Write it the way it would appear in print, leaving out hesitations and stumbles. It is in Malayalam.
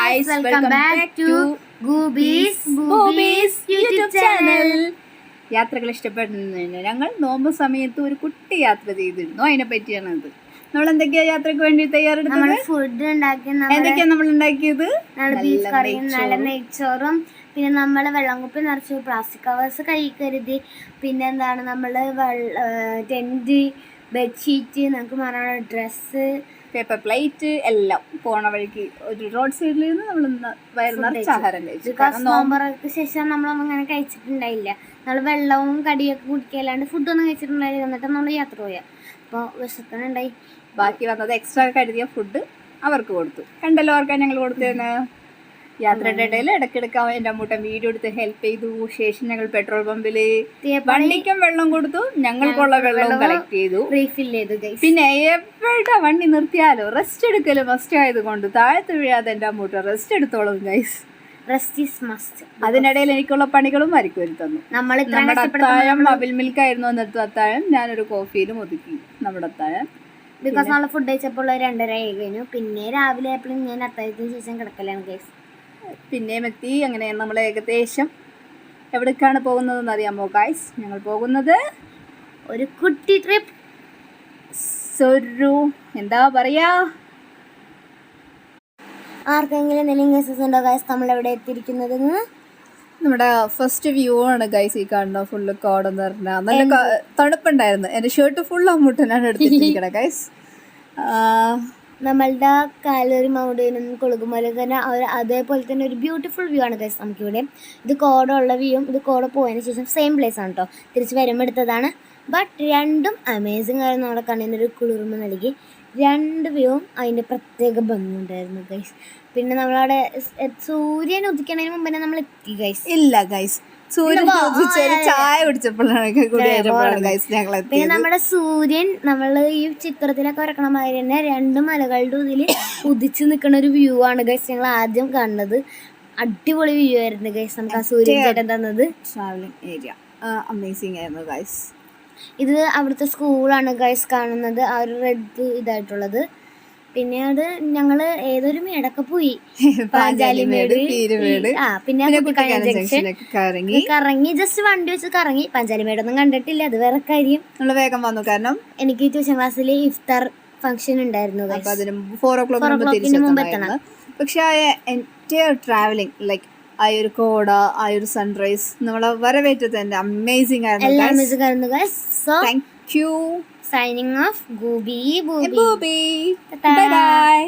guys, welcome back to Boobies YouTube channel. യാത്രകൾ ഇഷ്ടപ്പെടുന്നതിന് ഞങ്ങൾ നോമ്പ് സമയത്ത് ഒരു കുട്ടി യാത്ര ചെയ്തിരുന്നു. അതിനെ പറ്റിയാണ് ഇത്. നമ്മൾ എന്തൊക്കെയാ യാത്രക്ക് വേണ്ടി തയ്യാറെടുത്തത്? ഫുഡ് എന്തൊക്കെയാ നമ്മൾ ഉണ്ടാക്കിയത്? ബീഫ് കറിയും നല്ല നെയ്ച്ചോറും, പിന്നെ നമ്മൾ വെള്ളംകുപ്പി നിറച്ചു പ്ലാസ്റ്റിക് കവേഴ്സ് കരുതി, പിന്നെ എന്താണ് നമ്മള് ടെന്റ്, ബെഡ്ഷീറ്റ്, നമുക്ക് മാറാനുള്ള ഡ്രസ്സ്, പേപ്പർ പ്ലേറ്റ് എല്ലാം പോണ വഴിക്ക് ഒരു റോഡ് സൈഡിൽ നിന്ന് നമ്മൾ വയറ് നിറച്ച് ആഹാരം കഴിച്ചു. നോമ്പറക്ക് ശേഷം നമ്മളൊന്നും അങ്ങനെ കഴിച്ചിട്ടുണ്ടായില്ല. നമ്മൾ വെള്ളവും കടിയൊക്കെ കുടിക്കല്ലാണ്ട് ഫുഡൊന്നും കഴിച്ചിട്ടുണ്ടായില്ല. എന്നിട്ട് നമ്മൾ യാത്ര പോയാൽ അപ്പോൾ വിശക്കനുണ്ടായി. ബാക്കി വന്നത് എക്സ്ട്രാ കരുതിയ ഫുഡ് അവർക്ക് കൊടുത്തു. കണ്ടല്ലോ അവർക്കാണ് ഞങ്ങൾ കൊടുത്തതെന്ന്. യാത്രയുടെ ഇടയിൽ ഇടയ്ക്കിടയ്ക്ക് എൻ്റെ അമ്മൂട്ടൻ വീഡിയോ എടുത്ത് ഹെൽപ്പ് ചെയ്തു. ശേഷം ഞങ്ങൾ പെട്രോൾ പമ്പില് വണ്ടിക്കും വെള്ളം കൊടുത്തു, ഞങ്ങൾക്കുള്ള വെള്ളം കളക്ട് ചെയ്തു, റീഫിൽ ചെയ്തു. പിന്നെ എവിടെ വണ്ടി നിർത്തിയാലോ റെസ്റ്റ് എടുക്കലും മസ്റ്റ് ആയതുകൊണ്ട് താഴത്ത് വീഴാതെ എൻ്റെ അമ്മൂട്ടൻ റെസ്റ്റ് എടുത്തോളും ഗൈസ്. Rest is must. അതിനിടയിൽ എനിക്കുള്ള പണികളും വരയ്ക്ക് വരുത്തി തന്നു. നമ്മുടെ അത്താഴം അവിൽ മിൽക്കായിരുന്നു എന്നിട്ട് അത്താഴം ഞാനൊരു കോഫിയിലും ഒതുക്കി നമ്മുടെ അത്താഴം. ബിക്കോസ് നമ്മൾ ഫുഡ് കഴിച്ചപ്പോൾ 2:30 കഴിഞ്ഞു. പിന്നെ രാവിലെ എപ്പോഴും ഞാൻ അത്താഴത്തിന് ശേഷം കിടക്കലാണ് ഗൈസ്. പിന്നെയും എത്തി. അങ്ങനെ നമ്മൾ ഏകദേശം എവിടേക്കാണ് പോകുന്നതെന്ന് അറിയാമോ ഗൈസ്? ഞങ്ങൾ പോകുന്നത് ഒരു കുട്ടി ട്രിപ്പ്. എന്താ പറയാ, ആർക്കെങ്കിലും എന്തെങ്കിലും ഗൈസസ് ഉണ്ടോ ഗൈസ് നമ്മൾ എവിടെ എത്തിയിരിക്കുന്നത്? നമ്മുടെ ഫസ്റ്റ് വ്യൂ ആണ് ഗൈസ് ഈ കാണുന്ന. ഫുള്ള് കോടെന്ന് പറഞ്ഞാൽ നല്ല തണുപ്പുണ്ടായിരുന്നു. എൻ്റെ ഷർട്ട് ഫുൾ അമ്മൂട്ടനാണ് എടുത്തിരിക്കണേ ഗൈസ്. നമ്മളുടെ കാലൊരു മൗണ്ടനും കൊളുകുമല തന്നെ അതേപോലെ തന്നെ ഒരു ബ്യൂട്ടിഫുൾ വ്യൂ ആണ് ഗൈസ് നമുക്കിവിടെ. ഇത് കോടയുള്ള വ്യൂവും ഇത് കോട പോയതിന് ശേഷം സെയിം പ്ലേസ് ആണ് കേട്ടോ. തിരിച്ച് വരുമ്പോൾ എടുത്തതാണ്. ബട്ട് രണ്ടും അമേസിങ് ആയിരുന്നു. നമ്മുടെ കണ്ണിനൊരു കുളിർമ നൽകി. രണ്ട് വ്യൂവും അതിൻ്റെ പ്രത്യേക ഭംഗിയുണ്ടായിരുന്നു ഗൈസ്. പിന്നെ നമ്മളവിടെ സൂര്യൻ ഉദിക്കണതിന് മുമ്പ് തന്നെ നമ്മൾ എത്തി ഗൈസ്. ഇല്ല ഗൈസ്, ചായ കുടിച്ചപ്പോഴാണ്. പിന്നെ നമ്മുടെ സൂര്യൻ നമ്മൾ ഈ ചിത്രത്തിലൊക്കെ വരക്കണ മാതിരി തന്നെ രണ്ട് മലകളുടെ ഇതിൽ ഉദിച്ചു നിൽക്കുന്ന ഒരു വ്യൂ ആണ് ഗൈസ് ഞങ്ങൾ ആദ്യം കാണുന്നത്. അടിപൊളി വ്യൂ ആയിരുന്നു ഗൈസ് നമുക്ക് ആ സൂര്യൻ ചേട്ടൻ തന്നത്. ട്രാവലിംഗ് ഏരിയ അമേസിംഗ് ആയിരുന്നു ഗൈസ്. ഇത് അവിടുത്തെ സ്കൂളാണ് ഗൈസ് കാണുന്നത്, ആ ഒരു റെഡ് ഇതായിട്ടുള്ളത്. പിന്നെ അത് ഞങ്ങള് ഏതൊരു മേടൊക്കെ പോയി, പാഞ്ചാലിമേട്, പിന്നെ കറങ്ങി ജസ്റ്റ് വണ്ടി വെച്ച് കറങ്ങി. പാഞ്ചാലിമേടൊന്നും കണ്ടിട്ടില്ല, അത് വേറെ കാര്യം. വേഗം വന്നു കാരണം എനിക്ക് ട്യൂഷൻ ക്ലാസ്സിൽ ഇഫ്താർ ഫംഗ്ഷൻ ഉണ്ടായിരുന്നു. 4 o'clock മുമ്പ് എത്തണം. പക്ഷെ എൻ്റെ ട്രാവലിംഗ് ലൈക്ക് ആ ഒരു കോട, ആ ഒരു സൺറൈസ് നമ്മളെ വരവേറ്റത് എൻ്റെ അമേസിംഗ് ആയിരുന്നു. Thank you. Signing off, Gooby. Bye bye.